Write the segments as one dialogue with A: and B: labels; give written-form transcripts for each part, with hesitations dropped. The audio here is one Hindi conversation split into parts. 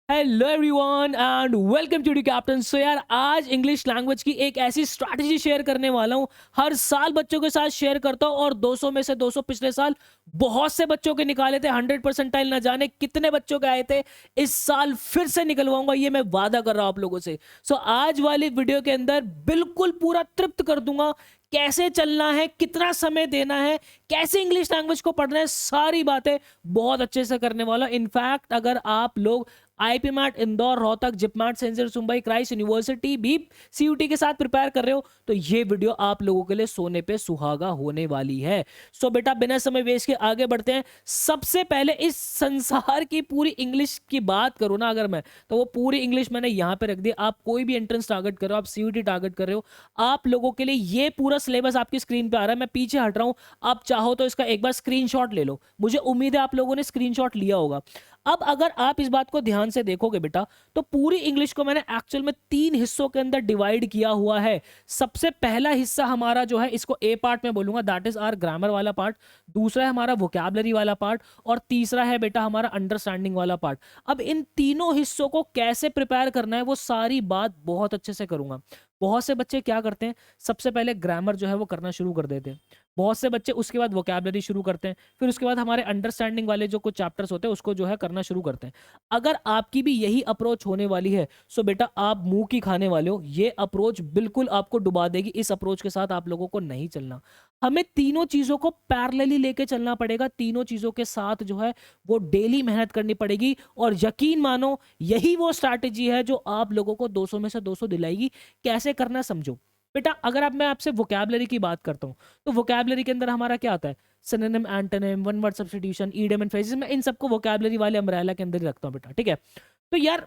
A: Hello everyone and welcome to the captain. So यार आज इंग्लिश लैंग्वेज की एक ऐसी स्ट्रैटेजी शेयर करने वाला हूँ। हर साल बच्चों के साथ शेयर करता हूँ और 200 में से 200 पिछले साल बहुत से बच्चों के निकाले थे। 100% न जाने कितने बच्चों के आए थे। इस साल फिर से निकलवाऊंगा, ये मैं वादा कर रहा हूँ आप लोगों से। सो आज वाली वीडियो के अंदर बिल्कुल पूरा तृप्त कर दूंगा, कैसे चलना है, कितना समय देना है, कैसे इंग्लिश लैंग्वेज को पढ़ना है, सारी बातें बहुत अच्छे से करने वाला। इनफैक्ट अगर आप लोग IPMAT Indore, Rohtak, JIPMAT, सेंजर, मुंबई, क्राइस्ट यूनिवर्सिटी भी सीयूटी के साथ प्रिपेयर कर रहे हो तो ये वीडियो आप लोगों के लिए सोने पे सुहागा होने वाली है। सो बेटा बिना समय वेस्ट के आगे बढ़ते हैं। सबसे पहले इस संसार की पूरी इंग्लिश की बात करूं ना अगर मैं, तो वो पूरी इंग्लिश मैंने यहां पे रख दी। आप कोई भी एंट्रेंस टारगेट कर रहे हो, आप सीयूटी टारगेट कर रहे हो, आप लोगों के लिए ये पूरा सिलेबस आपकी स्क्रीन पे आ रहा है। मैं पीछे हट रहा हूं, आप चाहो तो इसका एक बार स्क्रीनशॉट ले लो। मुझे उम्मीद है आप लोगों ने स्क्रीनशॉट लिया होगा। अब अगर आप इस बात को ध्यान से देखोगे बेटा, तो पूरी इंग्लिश को मैंने एक्चुअल में 3 हिस्सों के अंदर डिवाइड किया हुआ है। सबसे पहला हिस्सा हमारा जो है, इसको ए पार्ट में बोलूंगा, दैट इज आवर ग्रामर वाला पार्ट। दूसरा है हमारा वोकैबुलरी वाला पार्ट और तीसरा है बेटा हमारा अंडरस्टैंडिंग वाला पार्ट। अब इन तीनों हिस्सों को कैसे प्रिपेयर करना है वो सारी बात बहुत अच्छे से करूंगा। बहुत से बच्चे क्या करते हैं, सबसे पहले ग्रामर जो है वो करना शुरू कर देते हैं। बहुत से बच्चे उसके बाद वोकैबुलरी शुरू करते हैं, फिर उसके बाद हमारे अंडरस्टैंडिंग वाले जो कुछ चैप्टर्स होते हैं उसको जो है करना शुरू करते हैं। अगर आपकी भी यही अप्रोच होने वाली है सो बेटा आप मुंह की खाने वाले हो। ये अप्रोच बिल्कुल आपको डुबा देगी। इस अप्रोच के साथ आप लोगों को नहीं चलना। हमें तीनों चीजों को पैरेलली लेके चलना पड़ेगा। तीनों चीजों के साथ जो है वो डेली मेहनत करनी पड़ेगी और यकीन मानो यही वो स्ट्रैटेजी है जो आप लोगों को 200 में से 200 दिलाएगी। कैसे करना समझो बेटा। अगर अब मैं आपसे वोकैबुलरी की बात करता हूं तो वोकैबुलरी के अंदर हमारा क्या आता है, synonym, antonym, one word substitution, idiom and phrases. मैं इन सबको वोकैबुलरी वाले अम्ब्रेला के अंदर ही रखता हूं बेटा, ठीक है। तो यार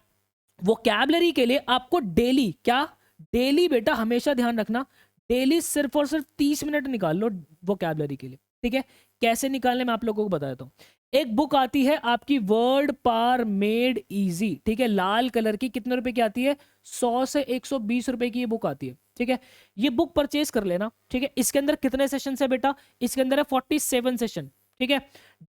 A: वोकैबुलरी के लिए आपको डेली क्या, डेली बेटा हमेशा ध्यान रखना, डेली सिर्फ और सिर्फ 30 मिनट निकाल लो वोकैबुलरी के लिए, ठीक है। कैसे निकालने मैं आप लोगों को बता देता हूँ। एक बुक आती है आपकी, वर्ड पार मेड इजी, ठीक है, लाल कलर की, कितने रुपए की आती है, 100 से 120 रुपए की ये बुक आती है, ठीक है। ये बुक परचेज कर लेना, ठीक है। इसके अंदर कितने सेशन है बेटा, इसके अंदर है 47 सेशन, ठीक है।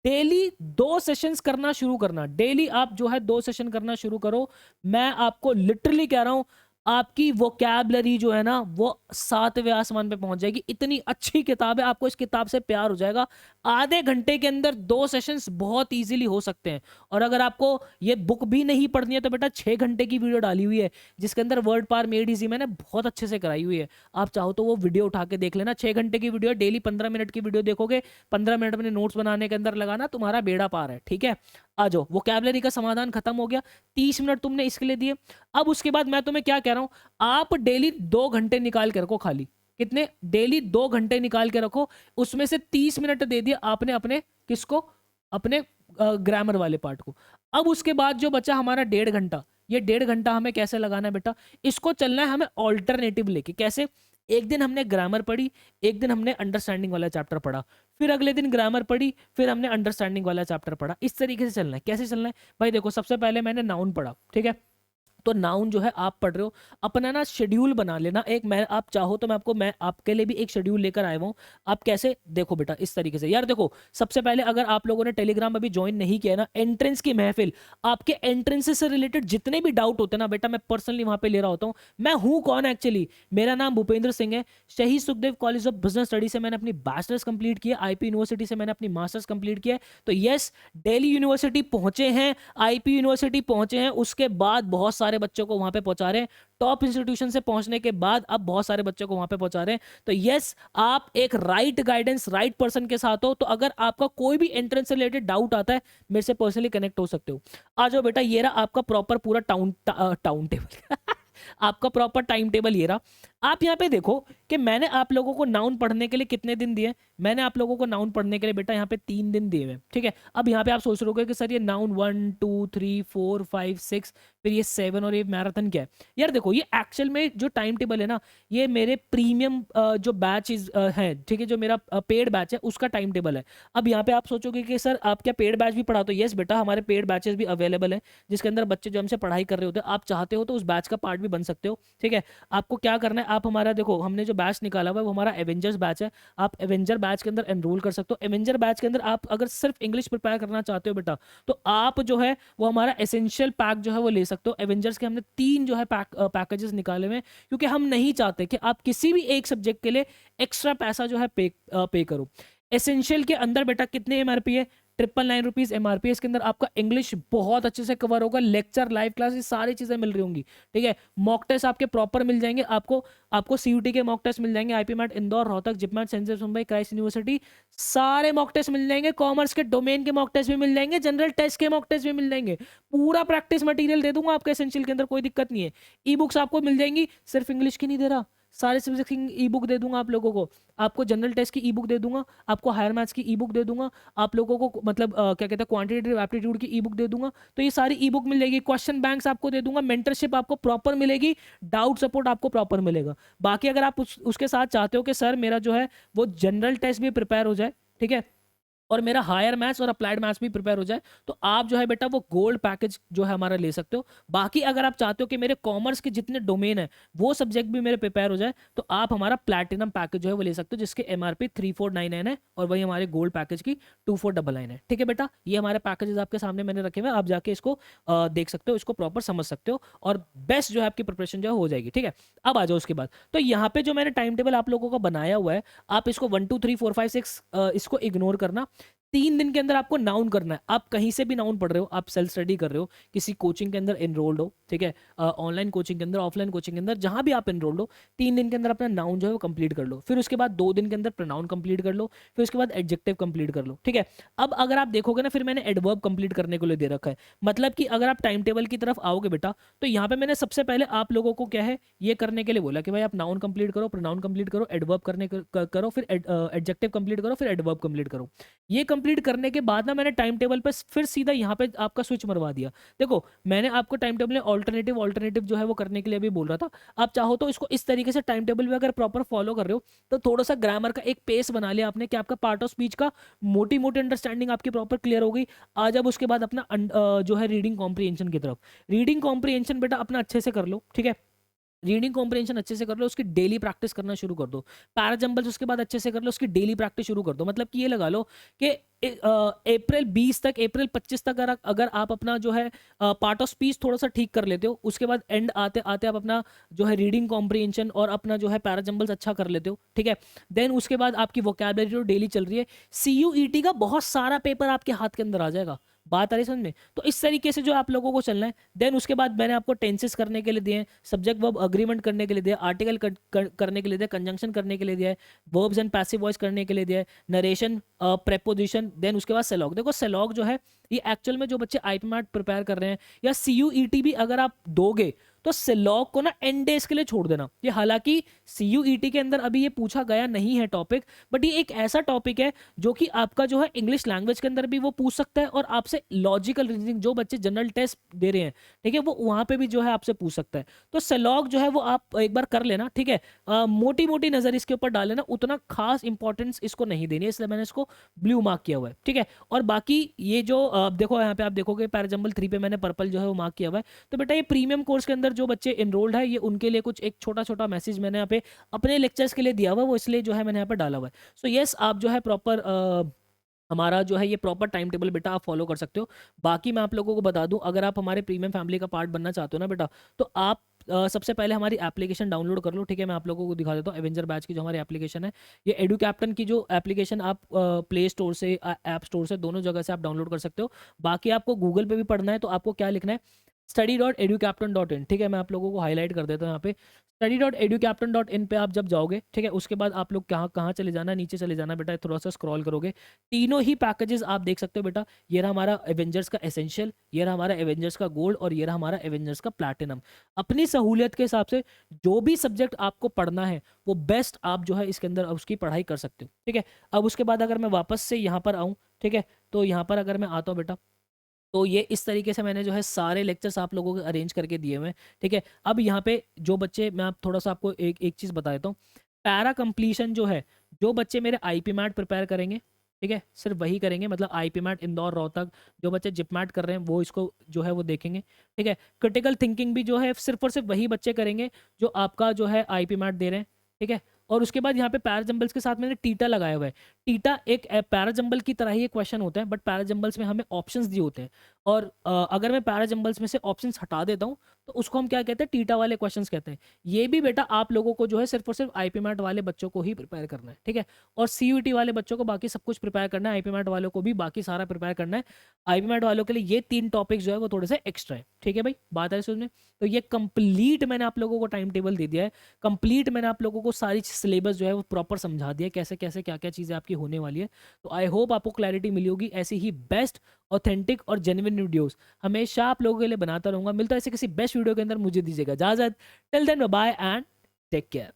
A: डेली 2 सेशंस करना शुरू करना, डेली आप जो है 2 सेशन करना शुरू करो। मैं आपको लिटरली कह रहा हूं आपकी वोकैबुलरी जो है ना वो 7वें आसमान पे पहुंच जाएगी। इतनी अच्छी किताब है, आपको इस किताब से प्यार हो जाएगा। आधे घंटे के अंदर 2 सेशंस बहुत इजीली हो सकते हैं। और अगर आपको ये बुक भी नहीं पढ़नी है तो बेटा 6 घंटे की वीडियो डाली हुई है जिसके अंदर वर्ड पार मेड इजी मैंने बहुत अच्छे से कराई हुई है। आप चाहो तो वो वीडियो उठा के देख लेना। 6 घंटे की वीडियो, डेली 15 मिनट की वीडियो देखोगे, 15 मिनट अपने नोट्स बनाने के अंदर लगाना, तुम्हारा बेड़ा पार है, ठीक है। आ जाओ, वोकैबुलरी का समाधान खत्म हो गया। 30 मिनट तुमने इसके लिए दिए। अब उसके बाद मैं तुम्हें क्या कह रहा हूं, आप डेली 2 घंटे निकाल के रखो खाली। कितने, डेली 2 घंटे निकाल के रखो। उसमें से 30 मिनट दे दिया आपने अपने किसको, अपने ग्रामर वाले पार्ट को। अब उसके बाद जो बचा हमारा 1.5 घंटा, ये 1.5 घंटा हमें कैसे लगाना है बेटा, इसको चलना है हमें ऑल्टरनेटिव लेके। कैसे, एक दिन हमने ग्रामर पढ़ी, एक दिन हमने अंडरस्टैंडिंग वाला चैप्टर पढ़ा, फिर अगले दिन ग्रामर पढ़ी, फिर हमने अंडरस्टैंडिंग वाला चैप्टर पढ़ा। इस तरीके से चलना है। कैसे चलना है भाई, देखो सबसे पहले मैंने नाउन पढ़ा, ठीक है। तो नाउन जो है आप पढ़ रहे हो, अपना ना शेड्यूल बना लेना एक। मैं आप चाहो तो मैं आपके लिए भी एक शेड्यूल लेकर आया हूँ। आप कैसे, देखो बेटा इस तरीके से। यार देखो सबसे पहले अगर आप लोगों ने टेलीग्राम अभी ज्वाइन नहीं किया ना, एंट्रेंस की महफिल, आपके एंट्रेंस से रिलेटेड जितने भी डाउट होते हैं ना बेटा, मैं पर्सनली वहां पे ले रहा होता हूँ। मैं हूँ कौन एक्चुअली, मेरा नाम भूपेंद्र सिंह है। शहीद Sukhdev college of business study से मैंने अपनी बैचलर्स कंप्लीट किया, आईपी यूनिवर्सिटी से मैंने अपनी मास्टर्स कंप्लीट किया है। तो यस, दिल्ली यूनिवर्सिटी पहुंचे हैं, आईपी यूनिवर्सिटी पहुंचे हैं, उसके बाद बहुत सारे बच्चों को वहां पे पहुंचा रहे हैं। टॉप इंस्टीट्यूशन से पहुंचने के बाद अब बहुत सारे बच्चों को वहां पे पहुंचा रहे हैं। तो यस, आप एक राइट गाइडेंस, राइट पर्सन के साथ हो। तो अगर आपका कोई भी एंट्रेंस से रिलेटेड डाउट आता है, मेरे से पर्सनली कनेक्ट हो सकते हो। आ जाओ बेटा, ये रहा आपका प्रॉपर पूरा टाउन टेबल आपका प्रॉपर टाइम टेबल ये रहा। आप यहाँ पे देखो कि मैंने आप लोगों को नाउन पढ़ने के लिए कितने दिन दिए। मैंने आप लोगों को नाउन पढ़ने के लिए बेटा यहाँ पे 3 दिन दिए हुए, ठीक है। अब यहाँ पे आप सोच रहे हो कि सर ये नाउन 1 2 3 4 5 6 फिर ये 7 और ये मैराथन क्या है। यार देखो ये एक्चुअल में जो टाइम टेबल है ना, ये मेरे प्रीमियम जो बैच है, ठीक है, जो मेरा पेड बैच है उसका टाइम टेबल है। अब यहाँ पे आप सोचोगे कि सर आप क्या पेड बैच भी पढ़ा, तो यस बेटा हमारे पेड बैचेस भी अवेलेबल है जिसके अंदर बच्चे जो हमसे पढ़ाई कर रहे होते हैं, आप चाहते हो तो उस बैच का पार्ट भी बन सकते हो, ठीक है। आपको क्या करना है, आप हमारा देखो, हमने जो बैच निकाला हुआ है वो हमारा एवेंजर्स बैच है। आप एवेंजर बैच के अंदर एनरोल कर सकते हो। एवेंजर बैच के अंदर आप अगर सिर्फ इंग्लिश प्रिपेयर करना चाहते हो बेटा, तो आप जो है वो हमारा एसेंशियल पैक जो है वो ले सकते हो। एवेंजर्स के हमने 3 जो है पैकेजेस निकाले हुए हैं, क्योंकि हम नहीं चाहते कि आप किसी भी एक सब्जेक्ट के लिए एक्स्ट्रा पैसा जो है पे करो। एसेंशियल के अंदर बेटा कितने एमआरपी है? 999 रुपीज एमआरपी। इसके अंदर आपका इंग्लिश बहुत अच्छे से कवर होगा, लेक्चर, लाइव क्लास, ये सारी चीजें मिल रही होंगी। ठीक है, मॉक टेस्ट आपके प्रॉपर मिल जाएंगे। आपको सीयूटी के मॉक टेस्ट मिल जाएंगे, IPMAT Indore, Rohtak, JIPMAT, saint James Mumbai, Christ University, सारे मॉक टेस्ट मिल जाएंगे। कॉमर्स के डोमेन के मॉक टेस्ट भी मिल जाएंगे, जनरल टेस्ट के मॉक टेस्ट भी मिल जाएंगे। पूरा प्रैक्टिस मटेरियल दे दूंगा आपके एसेंशियल के अंदर, कोई दिक्कत नहीं है। ई बुक्स आपको मिल जाएंगी, सिर्फ इंग्लिश की नहीं दे रहा, सारे सब्जेक्ट की ई बुक दे दूंगा आप लोगों को। आपको जनरल टेस्ट की ई बुक दे दूंगा, आपको हायर मैथ्स की ई बुक दे दूंगा, आप लोगों को मतलब क्या कहते हैं क्वांटिटेटिव एप्टीट्यूड की ई बुक दे दूंगा। तो ये सारी ई बुक मिल जाएगी। क्वेश्चन बैंक्स आपको दे दूंगा, मेंटरशिप आपको प्रॉपर मिलेगी, डाउट सपोर्ट आपको प्रॉपर मिलेगा। बाकी अगर आप उसके साथ चाहते हो कि सर मेरा जो है वो जनरल टेस्ट भी प्रिपेयर हो जाए, ठीक है, और मेरा हायर मैथ्स और अप्लाइड मैथ्स भी प्रिपेयर हो जाए, तो आप जो है बेटा वो गोल्ड पैकेज जो है हमारा ले सकते हो। बाकी अगर आप चाहते हो कि मेरे कॉमर्स के जितने डोमेन है वो सब्जेक्ट भी मेरे प्रिपेयर हो जाए, तो आप हमारा प्लैटिनम पैकेज जो है वो ले सकते हो, जिसके एमआरपी 3499 है और वही हमारे गोल्ड पैकेज की 2499 है। ठीक है बेटा, ये हमारे पैकेजेस आपके सामने मैंने रखे हुए हैं, आप जाके इसको देख सकते हो, इसको प्रॉपर समझ सकते हो, और बेस्ट जो है आपकी प्रिपरेशन जो है हो जाएगी। ठीक है, अब आ जाओ उसके बाद। तो यहाँ पे जो मैंने टाइम टेबल आप लोगों का बनाया हुआ है, आप इसको 1 2 3 4 5 6 इसको इग्नोर करना। 3 दिन के अंदर आपको नाउन करना है। आप कहीं से भी नाउन पढ़ रहे हो, आप सेल्फ स्टडी कर रहे हो, किसी कोचिंग के अंदर एनरोल्ड हो, ठीक है, ऑनलाइन कोचिंग के अंदर, ऑफलाइन कोचिंग के अंदर, जहां भी आप एनरोल्ड हो, 3 दिन के अंदर अपना नाउन जो है वो कंप्लीट कर लो। फिर उसके बाद 2 दिन के अंदर प्रोनाउन कंप्लीट कर लो, फिर उसके बाद एडजेक्टिव कंप्लीट कर लो। ठीक है, अब अगर आप देखोगे ना, फिर मैंने एडवर्ब कंप्लीट करने को लिए दे रखा है। मतलब कि अगर आप टाइम टेबल की तरफ आओगे बेटा, तो यहाँ पे मैंने सबसे पहले आप लोगों को क्या है ये करने के लिए बोला कि भाई आप नाउन कंप्लीट करो, प्रोनाउन कंप्लीट करो, एडवर्ब करो, फिर एडजेक्टिव कंप्लीट करो, फिर एडवर्ब कंप्लीट करो। ये कंप्लीट करने के बाद ना मैंने टाइम टेबल पे फिर सीधा यहाँ पे आपका स्विच मरवा दिया। देखो, मैंने आपको टाइम टेबल में ऑल्टरनेटिव जो है वो करने के लिए भी बोल रहा था। आप चाहो तो इसको इस तरीके से टाइम टेबल में अगर प्रॉपर फॉलो कर रहे हो, तो थोड़ा सा ग्रामर का एक पेस बना लिया आपने कि आपका पार्ट ऑफ स्पीच का मोटी मोटी अंडरस्टैंडिंग आपकी प्रॉपर क्लियर हो गई। आज अब उसके बाद अपना जो है रीडिंग कॉम्प्रिहेंशन की तरफ, रीडिंग कॉम्प्रिहेंशन बेटा अपना अच्छे से कर लो। ठीक है, रीडिंग कॉम्प्रिहेंशन अच्छे से कर लो, उसकी डेली प्रैक्टिस करना शुरू कर दो। पैराजंबल्स उसके बाद अच्छे से कर लो, उसकी डेली प्रैक्टिस शुरू कर दो। मतलब कि ये लगा लो कि अप्रैल 20 तक, अप्रैल 25 तक अगर आप अपना जो है पार्ट ऑफ स्पीच थोड़ा सा ठीक कर लेते हो, उसके बाद एंड आते आते आप अपना जो है रीडिंग कॉम्प्रिहेंशन और अपना जो है पैराजंबल्स अच्छा कर लेते हो, ठीक है, देन उसके बाद आपकी वोकैबुलरी जो डेली चल रही है, सीयूईटी का बहुत सारा पेपर आपके हाथ के अंदर आ जाएगा। बात आ रही समझ में? तो इस तरीके से जो आप लोगों को चलना है। देन उसके बाद मैंने आपको टेंसेस करने के लिए दिए हैं, सब्जेक्ट वर्ब अग्रीमेंट करने के लिए दिया, आर्टिकल करने के लिए दिया, कंजंक्शन करने के लिए दिया है, वर्ब्स एंड पैसिव वॉइस करने के लिए दिया है, नरेशन, प्रेपोजिशन, देन उसके बाद सेलॉग। देखो सेलॉग जो है ये एक्चुअल में जो बच्चे आईपीमैट प्रिपेयर कर रहे हैं या सीयूईटी भी अगर आप दोगे, तो सेलॉग को ना एंड डेज के लिए छोड़ देना। ये हालांकि सीयूईटी के अंदर अभी ये पूछा गया नहीं है टॉपिक, बट ये एक ऐसा टॉपिक है जो कि आपका जो है इंग्लिश लैंग्वेज के अंदर भी वो पूछ सकता है, और आपसे लॉजिकल रीजनिंग जो बच्चे जनरल टेस्ट दे रहे हैं, ठीक है, वो वहां पे भी जो है आपसे पूछ सकता है। तो सेलॉग जो है वो आप एक बार कर लेना, ठीक है, मोटी मोटी नजर इसके ऊपर डाल लेना, उतना खास इंपॉर्टेंस इसको नहीं देनी है, इसलिए मैंने इसको ब्लू मार्क किया हुआ है। ठीक है, और बाकी ये जो देखो यहाँ पे आप देखोगे पैराजंबल 3 पे मैंने पर्पल जो है वो मार्क किया हुआ है। तो बेटा ये प्रीमियम कोर्स के अंदर जो बच्चे इनरोल्ड है, ये उनके लिए कुछ एक छोटा छोटा मैसेज मैंने यहाँ पे अपने लेक्चर्स के लिए दिया हुआ है, वो इसलिए जो है मैंने यहाँ पे डाला हुआ है। सो यस, आप जो है प्रॉपर हमारा जो है ये प्रॉपर टाइम टेबल बेटा आप फॉलो कर सकते हो। बाकी मैं आप लोगों को बता दूं, अगर आप हमारे प्रीमियम फैमिली का पार्ट बनना चाहते हो ना बेटा, तो आप सबसे पहले हमारी एप्लीकेशन डाउनलोड कर लो। ठीक है, मैं आप लोगों को दिखा देता हूँ एवेंजर बैच की जो हमारी एप्लीकेशन है, ये एडू कैप्टन की जो एप्लीकेशन आप प्ले स्टोर से, ऐप स्टोर से, दोनों जगह से आप डाउनलोड कर सकते हो। बाकी आपको गूगल पे भी पढ़ना है तो आपको क्या लिखना है, study.educaptain.in। ठीक है, मैं आप लोगों को हाईलाइट कर देता हूँ यहाँ पे, study.educaptain.in पे आप जब जाओगे, ठीक है, उसके बाद आप लोग कहाँ कहाँ चले जाना, नीचे चले जाना बेटा, थोड़ा सा स्क्रॉल करोगे, तीनों ही पैकेजेस आप देख सकते हो बेटा। ये रहा हमारा एवेंजर्स का एसेंशियल, ये रहा हमारा एवेंजर्स का गोल्ड, और ये रहा हमारा एवेंजर्स का प्लैटिनम। अपनी सहूलियत के हिसाब से जो भी सब्जेक्ट आपको पढ़ना है वो बेस्ट आप जो है इसके अंदर उसकी पढ़ाई कर सकते हो। ठीक है, अब उसके बाद अगर मैं वापस से यहाँ पर आऊँ, ठीक है, तो यहाँ पर अगर मैं आता हूँ बेटा, तो ये इस तरीके से मैंने जो है सारे लेक्चर्स आप लोगों को अरेंज करके दिए हुए हैं। ठीक है, अब यहाँ पे जो बच्चे, मैं आप थोड़ा सा आपको एक एक चीज़ बता देता हूँ, पैरा कंप्लीशन जो है, जो बच्चे मेरे आईपी मैट प्रिपेयर करेंगे, ठीक है, सिर्फ वही करेंगे, मतलब आईपी मैट इंदौर रोहतक, जो बच्चे जिप मैट कर रहे हैं वो इसको जो है वो देखेंगे। ठीक है, क्रिटिकल थिंकिंग भी जो है सिर्फ और सिर्फ वही बच्चे करेंगे जो आपका जो है आईपी मैट दे रहे हैं। ठीक है, और उसके बाद यहाँ पे पैराजंबल्स के साथ मैंने टीटा लगाया हुआ है। टीटा एक पैराजंबल की तरह ही एक क्वेश्चन होता है, बट पैराजंबल्स में हमें ऑप्शंस दिए होते हैं, और अगर मैं पैराजंबल्स में से ऑप्शंस हटा देता हूँ तो उसको हम क्या कहते हैं, टीटा वाले क्वेश्चंस कहते हैं। ये भी बेटा आप लोगों को जो है सिर्फ और सिर्फ आईपी मैट वाले बच्चों को ही प्रिपेयर करना है। ठीक है, और सीयूटी वाले बच्चों को बाकी सब कुछ प्रिपेयर करना है, आईपी मैट वालों को भी बाकी सारा प्रिपेयर करना है। आईपी मैट वालों के लिए ये 3 टॉपिक्स जो है वो थोड़े से एक्स्ट्रा है। ठीक है भाई, बात है सुनने। तो ये कंप्लीट मैंने आप लोगों को टाइम टेबल दे दिया है, कंप्लीट मैंने आप लोगों को सारी सिलेबस जो है वो प्रॉपर समझा दिया है, कैसे कैसे क्या क्या चीज़ें आपकी होने वाली है। तो आई होप आपको क्लैरिटी मिली होगी। ऐसी ही बेस्ट ऑथेंटिक और जेन्युइन वीडियोस हमेशा आप लोगों के लिए बनाता रहूंगा। मिलता है ऐसे किसी बेस्ट वीडियो के अंदर, मुझे दीजिएगा इजाजत। Till then bye and take care.